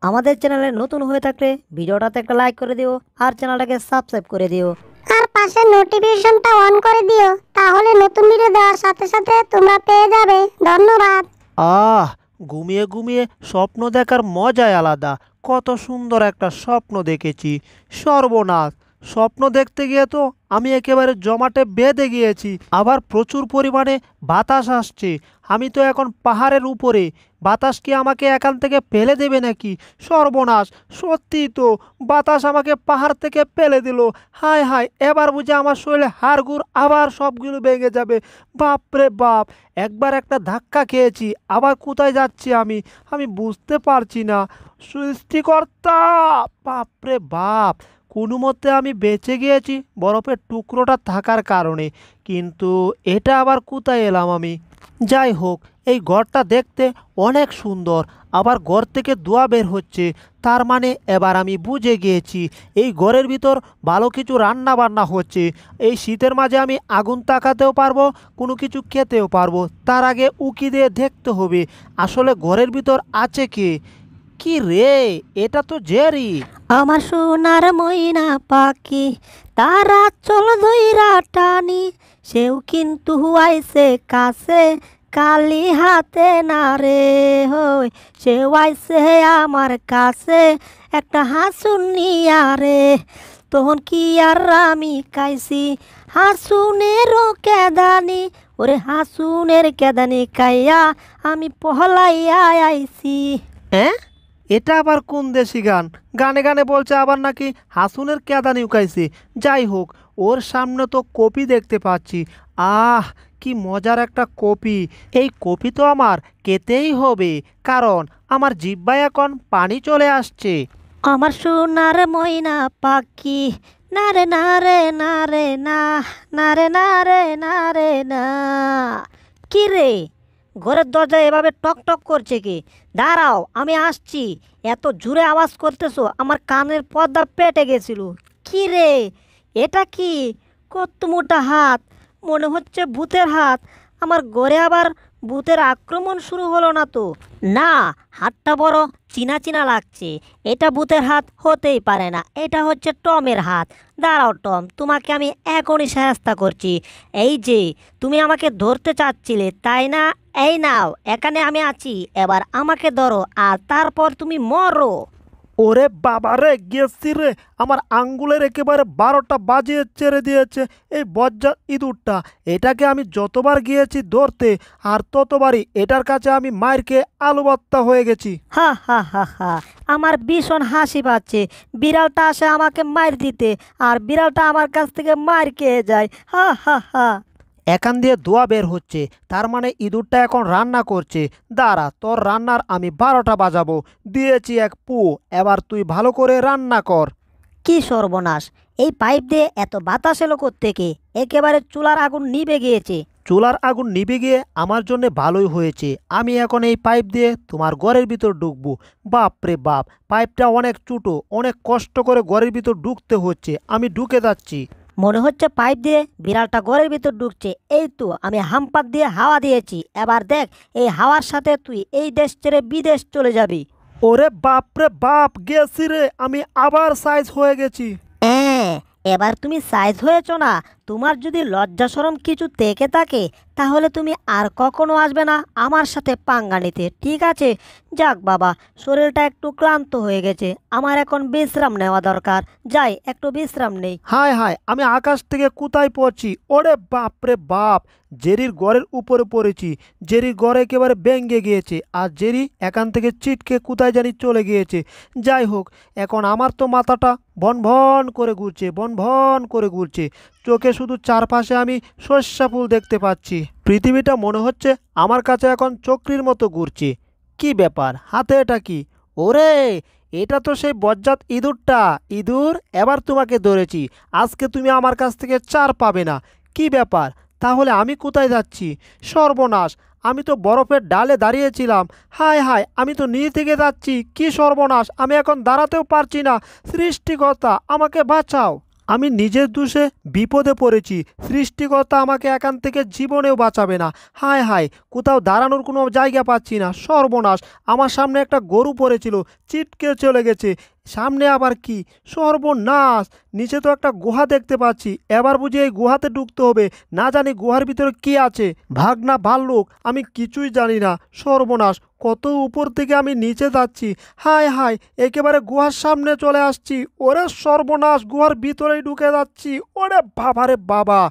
আমাদের চ্যানেলে নতুন হয়ে থাকলে ভিডিওটাতে একটা লাইক করে দিও আর চ্যানেলটাকে সাবস্ক্রাইব করে দিও। আর পাশে নোটিফিকেশনটা অন করে দিও, তাহলে নতুন ভিডিও দেওয়ার সাথে সাথে তোমরা পেয়ে যাবে। ধন্যবাদ। আহ ঘুমিয়ে ঘুমিয়ে স্বপ্ন দেখার মজাই আলাদা। কত সুন্দর একটা স্বপ্ন দেখেছি। সর্বনাশ, স্বপ্ন দেখতে গিয়ে তো আমি একেবারে জমাটে বেঁধে গিয়েছি। আবার প্রচুর পরিমাণে বাতাস আসছে। আমি তো এখন পাহাড়ের উপরে। বাতাস কি আমাকে এখান থেকে ফেলে দেবে নাকি? সর্বনাশ, সত্যি তো বাতাস আমাকে পাহাড় থেকে ফেলে দিল। হায় হায়, এবার বুঝে আমার শরীরে হাড়গুড় আবার সবগুলো ভেঙে যাবে। বাপরে বাপ, একবার একটা ধাক্কা খেয়েছি, আবার কোথায় যাচ্ছি আমি আমি বুঝতে পারছি না। সৃষ্টিকর্তা, বাপরে বাপ, কোনো মতে আমি বেঁচে গিয়েছি বরফের টুকরোটা থাকার কারণে। কিন্তু এটা আবার কোথায় এলাম আমি? যাই হোক, এই ঘরটা দেখতে অনেক সুন্দর। আবার ঘর থেকে ধোঁয়া বের হচ্ছে, তার মানে এবার আমি বুঝে গিয়েছি এই ঘরের ভিতর ভালো কিছু রান্না বান্না হচ্ছে। এই শীতের মাঝে আমি আগুন তাকাতেও পারবো, কোনো কিছু খেতেও পারবো। তার আগে উকি দিয়ে দেখতে হবে আসলে ঘরের ভিতর আছে কে। কি রে, এটা তো জেরি। আমার সোনার ময়না পাখি, তারা চল ধইরা টানি, সেও কিন্তু আইছে কাছে, কালি হাতে না রে হই, সেও আইছে আমার কাছে, একটা হাসুন নিয়া রে। তখন কি আর আমি কাইছি হাসুনেরও কেদানি, ওরে হাসুনের কেদানি কাইয়া আমি পহলাইয়া আইছি। হ্যাঁ, এটা আবার কোন দেশি গান? গানে গানে বলছে আবার নাকি হাসুনের কেদানি উকাইছে। যাই হোক, ওর সামনে তো কপি দেখতে পাচ্ছি। আহ, কি মজার একটা কপি। এই কপি তো আমার খেতেই হবে, কারণ আমার জিহ্বায় এখন পানি চলে আসছে। আমার সোনার ময়না পাখি, না রে না রে না রে না, না রে না রে না রে না। কি রে, ঘরের দরজা এভাবে টক টক করছে কি? দাঁড়াও, আমি আসছি। এত জোরে আওয়াজ করতেছো, আমার কানের পর্দা পেটে গেছিল। কি রে, এটা কি? কত মোটা হাত, মনে হচ্ছে ভূতের হাত। আমার ঘরে আবার ভূতের আক্রমণ শুরু হলো না তো? না, হাতটা বড় চিনা চিনা লাগছে। এটা ভূতের হাত হতেই পারে না, এটা হচ্ছে টমের হাত। দাঁড়াও টম, তোমাকে আমি এখনই সাহায্য করছি। এই যে, তুমি আমাকে ধরতে চাচ্ছিলে তাই না? এই নাও, এখানে আমি আছি, এবার আমাকে ধরো আর তারপর তুমি মরো। ওরে বাবা রে, গেছি রে। আমার আঙ্গুলের একেবারে 12টা বাজিয়ে ছেড়ে দিয়েছে এই বজ্জাত ইঁদুরটা। এটাকে আমি যতবার গিয়েছি ধরতে, আর ততবারই এটার কাছে আমি মায়ের খেয়ে আলুবত্তা হয়ে গেছি। হা হা হা হা, আমার ভীষণ হাসি পাচ্ছে। বিড়ালটা আসে আমাকে মার দিতে, আর বিড়ালটা আমার কাছ থেকে মার খেয়ে যায়। হা হা হা। এখান দিয়ে ধোঁয়া বের হচ্ছে, তার মানে ইঁদুরটা এখন রান্না করছে। দাঁড়া, তোর রান্নার আমি 12টা বাজাবো। দিয়েছি এক পু, এবার তুই ভালো করে রান্না কর। কি সর্বনাশ, এই পাইপ দিয়ে এত বাতাস এলো কোত্থেকে? একেবারে চুলার আগুন নিভে গিয়েছে। চুলার আগুন নিভে গিয়ে আমার জন্য ভালোই হয়েছে। আমি এখন এই পাইপ দিয়ে তোমার ঘরের ভিতর ঢুকবো। বাপ রে বাপ, পাইপটা অনেক ছোটো, অনেক কষ্ট করে ঘরের ভিতর ঢুকতে হচ্ছে। আমি ঢুকে যাচ্ছি। মনে হচ্ছে পাইপ দিয়ে বিড়ালটা ঘরের ভিতর ঢুকছে। এই তো আমি হাম্পার দিয়ে হাওয়া দিয়েছি, এবার দেখ এই হাওয়ার সাথে তুই এই দেশ ছেড়ে বিদেশ চলে যাবি। ওরে বাপ রে বাপ, গেছি রে, আমি আবার সাইজ হয়ে গেছি। হ্যাঁ, এবার তুমি সাইজ হয়েছো না? তোমার যদি লজ্জা শরম কিছু থেকে থাকে, তাহলে তুমি আর কখনো আসবে না আমার সাথে পাঙ্গা নিতে, ঠিক আছে? যাক বাবা, শরীরটা একটু ক্লান্ত হয়ে গেছে, আমার এখন বিশ্রাম নেওয়া দরকার। যাই, একটু বিশ্রাম নেই। হায় হায়, আমি আকাশ থেকে কোথায় পড়ছি? ওরে বাপ রে বাপ, জেরির ঘরের উপরে পড়েছি। জেরির ঘর একেবারে ভেঙে গিয়েছে, আর জেরি এখান থেকে ছিটকে কোথায় জানি চলে গিয়েছে। যাই হোক, এখন আমার তো মাথাটা ভন ভন করে ঘুরছে, ভন ভন করে ঘুরছে। চোখে শুধু চারপাশে আমি সর্ষা ফুল দেখতে পাচ্ছি। পৃথিবীটা মনে হচ্ছে আমার কাছে এখন চক্রীর মতো ঘুরছে। কি ব্যাপার, হাতে এটা কি? ওরে, এটা তো সেই বজ্জাত ইঁদুরটা। ইঁদুর, এবার তোমাকে ধরেছি। আজকে তুমি আমার কাছ থেকে চার পাবে না। কি ব্যাপার, তাহলে আমি কোথায় যাচ্ছি? সর্বনাশ, আমি তো বরফের ডালে দাঁড়িয়েছিলাম। হায় হায়, আমি তো নিচ থেকে যাচ্ছি। কি সর্বনাশ, আমি এখন দাঁড়াতেও পারছি না। সৃষ্টিকর্তা, আমাকে বাঁচাও। আমি নিজের দোষে বিপদে পড়েছি, সৃষ্টিকর্তা আমাকে এখান থেকে জীবনেও বাঁচাবে না। হায় হায়, কোথাও দাঁড়ানোর কোনো জায়গা পাচ্ছি না, সর্বনাশ। আমার সামনে একটা গরু পড়েছিল, চিটকে চলে গেছে, সামনে আবার কি, সর্বনাশ। নিচে তো একটা গুহা দেখতে পাচ্ছি, এবার বুঝি এই গুহাতে ঢুকতে হবে, না জানি গুহার ভিতরে কি আছে। ভাগ না ভাল্লুক, আমি কিছুই জানি না, সর্বনাশ। কত উপর থেকে আমি নিচে যাচ্ছি, হায় হায়, একেবারে গুহার সামনে চলে আসছি। ওরে সর্বনাশ, গুহার ভিতরেই ঢুকে যাচ্ছি। ওরে বাবারে বাবা,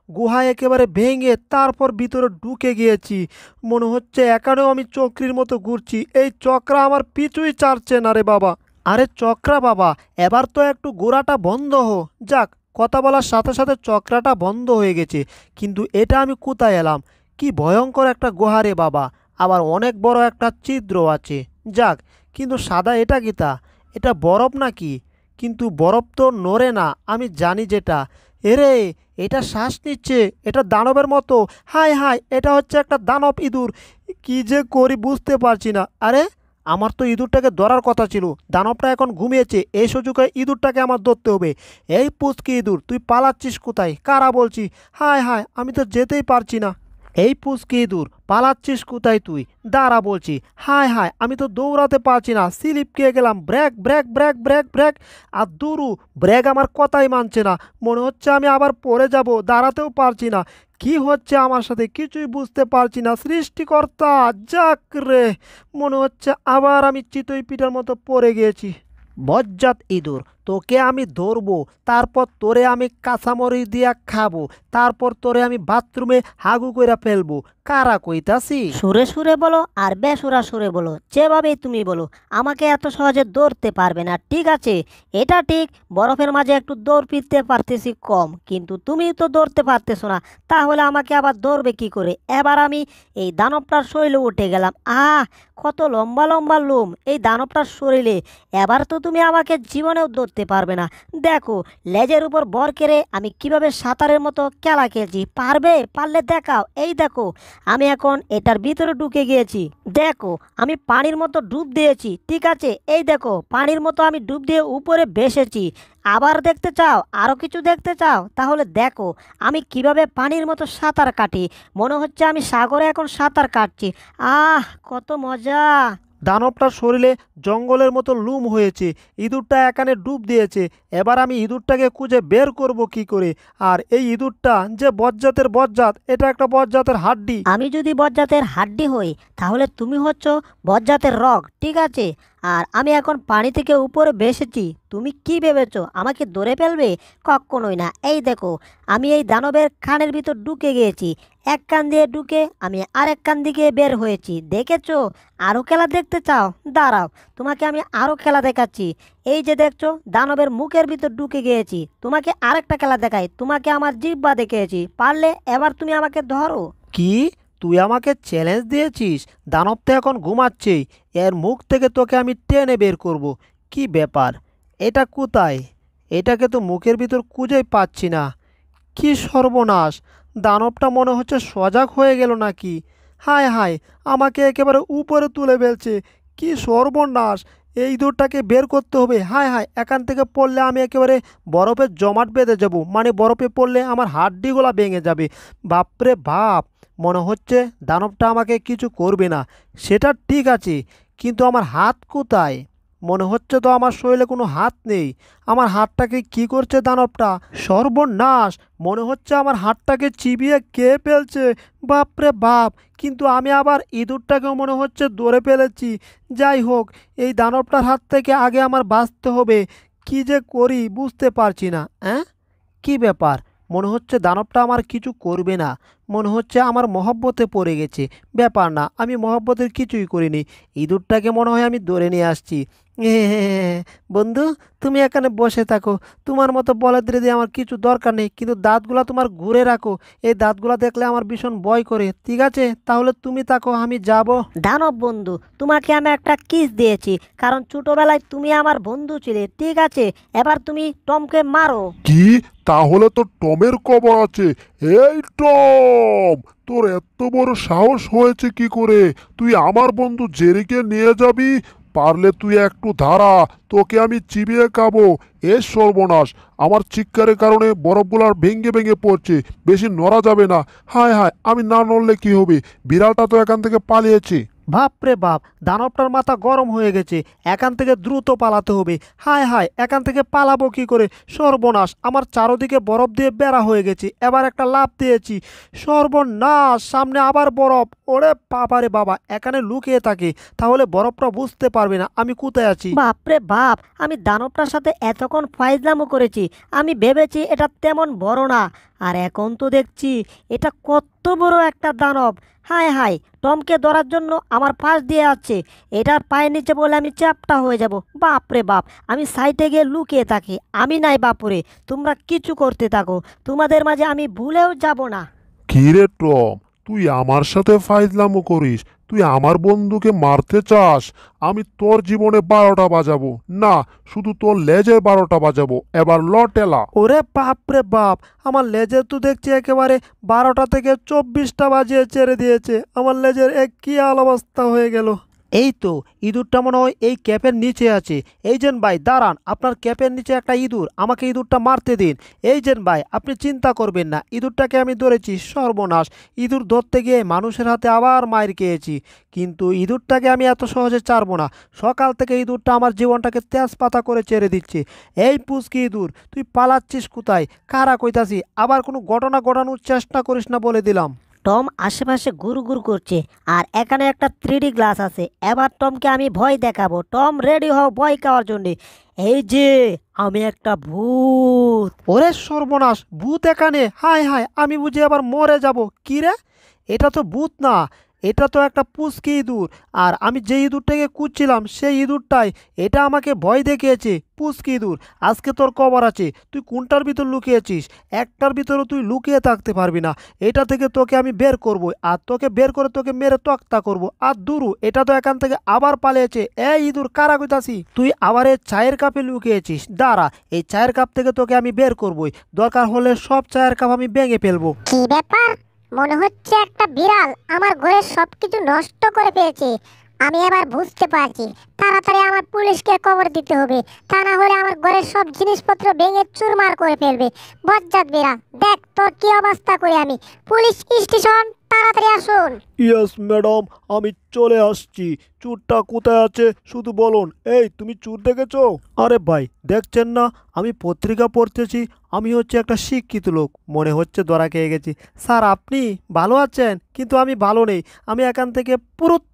গুহা একেবারে ভেঙে তারপর ভিতরে ঢুকে গিয়েছি। মনে হচ্ছে এখানেও আমি চক্রীর মতো ঘুরছি, এই চক্রা আমার পিছুই ছাড়ছে না রে বাবা। আরে চক্রা বাবা, এবার তো একটু গোড়াটা বন্ধ হো। যাক, কথা বলার সাথে সাথে চক্রাটা বন্ধ হয়ে গেছে। কিন্তু এটা আমি কোথায় এলাম? কি ভয়ঙ্কর একটা গুহা রে বাবা, আবার অনেক বড় একটা ছিদ্র আছে। যাক, কিন্তু সাদা এটা কিতা? এটা বরফ নাকি? কিন্তু বরফ তো নড়ে না, আমি জানি যেটা। এরে, এটা শ্বাস নিচ্ছে, এটা দানবের মতো। হায় হায়, এটা হচ্ছে একটা দানব ইঁদুর। কি যে করি বুঝতে পারছি না। আরে, আমার তো ইঁদুরটাকে ধরার কথা ছিল, দানবটা এখন ঘুমিয়েছে, এই সুযোগে ইঁদুরটাকে আমার ধরতে হবে। এই পুচকি ইঁদুর, তুই পালাচ্ছিস কোথায়? কারা বলছি? হায় হায়, আমি তো যেতেই পারছি না। এই পুচকি ইঁদুর, পালাচ্ছিস কোথায় তুই? দাঁড়া বলছি। হায় হায়, আমি তো দৌড়াতে পারছি না, স্লিপ খেয়ে গেলাম। Brake brake brake brake brake. আর দুরু, ব্রেক আমার কথাই মানছে না, মনে হচ্ছে আমি আবার পড়ে যাব, দাঁড়াতেও পারছি না। কি হচ্ছে আমার সাথে কিছুই বুঝতে পারছি না, সৃষ্টিকর্তা। যাক রে, মনে হচ্ছে আবার আমি চিতই পিঠার মতো পড়ে গিয়েছি। বজ্জাত ইঁদুর, তোকে আমি ধরবো, তারপর তোরে আমি কাঁচামরিচ দিয়া খাবো, তারপর তোরে আমি বাথরুমে হাগু কইরা ফেলবো। কারা কইতাছি? সুরে সুরে বলো আর বেসুরা সুরে বলো, যেভাবেই তুমি বলো, আমাকে এত সহজে দৌড়তে পারবে না, ঠিক আছে? এটা ঠিক, বরফের মাঝে একটু দৌড় ফিরতে পারতেছি কম, কিন্তু তুমি তো দৌড়তে পারতেছো না, তাহলে আমাকে আবার দৌড়বে কি করে? এবার আমি এই দানবটার শরীরে উঠে গেলাম। কত লম্বা লম্বা লোম এই দানবটার শরীরে। এবার তো তুমি আমাকে জীবনেও ধরতে পারবে না। দেখো, লেজের উপর বর কেড়ে আমি কিভাবে সাঁতারের মতো খেলা খেলছি, পারবে? পারলে দেখাও। এই দেখো, আমি এখন এটার ভিতরে ঢুকে গিয়েছি। দেখো, আমি পানির মতো ডুব দিয়েছি, ঠিক আছে? এই দেখো, পানির মতো আমি ডুব দিয়ে উপরে ভেসেছি। আবার দেখতে চাও? আরও কিছু দেখতে চাও? তাহলে দেখো আমি কিভাবে পানির মতো সাঁতার কাটি। মনে হচ্ছে আমি সাগরে এখন সাঁতার কাটছি। কত মজা! দানবটার শরীরে জঙ্গলের মতো লুম হয়েছে, ইঁদুরটা এখানে ডুব দিয়েছে। এবার আমি ইঁদুরটাকে খুঁজে বের করব কি করে? আর এই ইঁদুরটা যে বজ্জাতের বজ্জাত, এটা একটা বজ্জাতের হাড্ডি। আমি যদি বজ্জাতের হাড্ডি হই, তাহলে তুমি হচ্ছ বজ্জাতের রগ, ঠিক আছে? আর আমি এখন পানি থেকে উপরে ভেসেছি, তুমি কি ভেবেছো আমাকে ধরে ফেলবে? কখনোই না। এই দেখো, আমি এই দানবের কানের ভিতর ঢুকে গিয়েছি, এক কান দিয়ে ঢুকে আমি আরেক কান দিকে বের হয়েছি। দেখেছো? আরও খেলা দেখতে চাও? দাঁড়াও, তোমাকে আমি আরও খেলা দেখাচ্ছি। এই যে দেখছো, দানবের মুখের ভিতর ঢুকে গিয়েছি। তোমাকে আরেকটা খেলা দেখাই, তোমাকে আমার জিহ্বা দেখিয়েছি, পারলে এবার তুমি আমাকে ধরো। কি, তুই আমাকে চ্যালেঞ্জ দিয়েছিস? দানব তো এখন ঘুমাচ্ছেই, এর মুখ থেকে তোকে আমি টেনে বের করব। কি ব্যাপার, এটা কোথায়? এটাকে তো মুখের ভিতর খুঁজেই পাচ্ছি না। কি সর্বনাশ, দানবটা মনে হচ্ছে সজাগ হয়ে গেল নাকি? হায় হায়, আমাকে একেবারে উপরে তুলে ফেলছে। কি সর্বনাশ, এই ইঁদুরটাকে বের করতে হবে। হায় হায়, এখান থেকে পড়লে আমি একেবারে বরফের জমাট বেঁধে যাব, মানে বরফে পড়লে আমার হাড্ডিগুলা ভেঙে যাবে। বাপরে বাপ, মনে হচ্ছে দানবটা আমাকে কিছু করবে না। সেটা ঠিক আছে, কিন্তু আমার হাত কোথায়? মনে হচ্ছে তো আমার শরীরে কোনো হাত নেই। আমার হাতটাকে কি করছে দানবটা? সর্বনাশ, মনে হচ্ছে আমার হাতটাকে চিবিয়ে খেয়ে ফেলছে। বাপরে বাপ, কিন্তু আমি আবার ইঁদুরটাকেও মনে হচ্ছে ধরে ফেলেছি। যাই হোক, এই দানবটার হাত থেকে আগে আমার বাঁচতে হবে। কি যে করি বুঝতে পারছি না। কি ব্যাপার, মনে হচ্ছে দানবটা আমার কিছু করবে না, মনে হচ্ছে আমার মহব্বতে পড়ে গেছে। ব্যাপার না, আমি মহব্বতের কিছুই করিনি, ইঁদুরটাকে মনে হয় আমি ধরে নিয়ে আসছি। বন্ধু, তুমি এখানে বসে থাকো, তোমার মতো বলে দিয়ে আমার কিছু দরকার নেই, কিন্তু দাঁতগুলা তোমার ঘুরে রাখো, এই দাঁতগুলা দেখলে আমার ভীষণ ভয় করে। ঠিক আছে, তাহলে তুমি থাকো, আমি যাব। দানব বন্ধু, তোমাকে আমি একটা কিস দিয়েছি, কারণ ছোটবেলায় তুমি আমার বন্ধু ছিলে, ঠিক আছে? এবার তুমি টমকে মারো। কি? তাহলে তো টমের কবর আছে। এই টম, তোর এত বড় সাহস হয়েছে কি করে? তুই আমার বন্ধু জেরিকে নিয়ে যাবি? পারলে তুই একটু ধারা, তোকে আমি চিবিয়ে খাবো। এ সর্বনাশ, আমার চিৎকারের কারণে বরফগুলার ভেঙে ভেঙে পড়ছে, বেশি নড়া যাবে না। হায় হায়, আমি না নড়লে কি হবে? বিড়ালটা তো এখান থেকে পালিয়েছে। বাপ রে বাপ, দানবটার মাথা গরম হয়ে গেছে, এখান থেকে দ্রুত পালাতে হবে। হায় হায়, এখান থেকে পালাবো কি করে? সর্বনাশ, আমার চারদিকে বরফ দিয়ে বেড়া হয়ে গেছে, এবার একটা লাফ দিয়েছি। সর্বনাশ, সামনে আবার বরফ। ওরে বাবারে বাবা, এখানে লুকিয়ে থাকে, তাহলে বরফটা বুঝতে পারবে না আমি কোথায় আছি। বাপরে বাপ, আমি দানবটার সাথে এতক্ষণ ফাইজলামো করেছি, আমি ভেবেছি এটা তেমন বড় না, আর এখন তো দেখছি এটা কত বড় একটা দানব। হায় হায়, টমকে ধরার জন্য আমার পাশ দিয়ে আছে, এটার পায়ের নিচে বলে আমি চ্যাপটা হয়ে যাব। বাপরে বাপ, আমি সাইডে গিয়ে লুকিয়ে থাকি। আমি নাই বাপুরে, তোমরা কিছু করতে থাকো, তোমাদের মাঝে আমি ভুলেও যাব না। কি রে টম, তুই আমার সাথে ফাইজলামো করিস? তুই আমার বন্ধুকে মারতে চাস? আমি তোর জীবনে 12টা বাজাবো না, শুধু তোর লেজের 12টা বাজাবো। এবার লটেলা। ওরে বাপ রে বাপ, আমার লেজের তো দেখছি একেবারে 12টা থেকে 24টা বাজিয়ে ছেড়ে দিয়েছে। আমার লেজের এক কি হাল অবস্থা হয়ে গেল। এই তো ইঁদুরটা মনে হয় এই ক্যাপের নিচে আছে। এইজেন ভাই দাঁড়ান, আপনার ক্যাপের নিচে একটা ইঁদুর, আমাকে ইঁদুরটা মারতে দিন। এইজেন ভাই, আপনি চিন্তা করবেন না, ইঁদুরটাকে আমি ধরেছি। সর্বনাশ, ইঁদুর ধরতে গিয়ে মানুষের হাতে আবার মার খেয়েছি, কিন্তু ইঁদুরটাকে আমি এত সহজে ছাড়বো না। সকাল থেকে ইঁদুরটা আমার জীবনটাকে তেজপাতা করে ছেড়ে দিচ্ছে। এই পুচকি ইঁদুর, তুই পালাচ্ছিস কোথায়? কারা কইতাছি, আবার কোনো ঘটনা ঘটানোর চেষ্টা করিস না বলে দিলাম। টম আশেপাশে গুরু গুরু করছে, আর এখানে একটা 3D গ্লাস আছে। এবার টমকে আমি ভয় দেখাবো। টম, রেডি হও ভয় খাওয়ার জন্যে। এই যে আমি একটা ভূত। ওরে সর্বনাশ, ভূত এখানে? হায় হায়, আমি বুঝি আবার মরে যাব। কি রে, এটা তো ভূত না, এটা তো একটা পুচকি ইঁদুর। আর আমি যে ইঁদুরটাকে কুচ্ছিলাম সেই ইঁদুরটাই এটা আমাকে ভয় দেখিয়েছে। পুচকি ইঁদুর, আজকে তোর খবর আছে। তুই কোনটার ভিতর লুকিয়েছিস? একটার ভিতরে তুই লুকিয়ে থাকতে পারবি না। এটা থেকে তোকে আমি বের করব, আর তোকে বের করে তোকে মেরে তক্তা করব। আর দুরু, এটা তো এখান থেকে আবার পালিয়েছে। এই ইঁদুর, কারা কইতাছি? তুই আবার এই চায়ের কাপে লুকিয়েছিস। দাঁড়া, এই চায়ের কাপ থেকে তোকে আমি বের করবই, দরকার হলে সব চায়ের কাপ আমি ভেঙে ফেলবো। কি ব্যাপার? মনে হচ্ছে একটা বিড়াল আমার ঘরের সবকিছু নষ্ট করে ফেলেছে। আমি এবার বুঝতে পারছি, তাড়াতাড়ি আমার পুলিশকে খবর দিতে হবে, তা না হলে আমার ঘরের সব জিনিসপত্র ভেঙে চুরমার করে ফেলবে। বজ্জাত বিড়াল, দেখ তোর কি অবস্থা করে আমি। পুলিশ স্টেশন, তাড়াতাড়ি আসুন। ইয়েস ম্যাডাম, আমি চলে আসছি। চুরটা কোথায় আছে শুধু বলুন। এই, তুমি চুর দেখেছো? আরে ভাই, দেখছেন না আমি পত্রিকা পড়তেছি? আমি হচ্ছে একটা শিক্ষিত লোক, মনে হচ্ছে ধরা খেয়ে গেছি। স্যার, আপনি ভালো আছেন? কিন্তু আমি ভালো নেই, আমি এখান থেকে পুরুত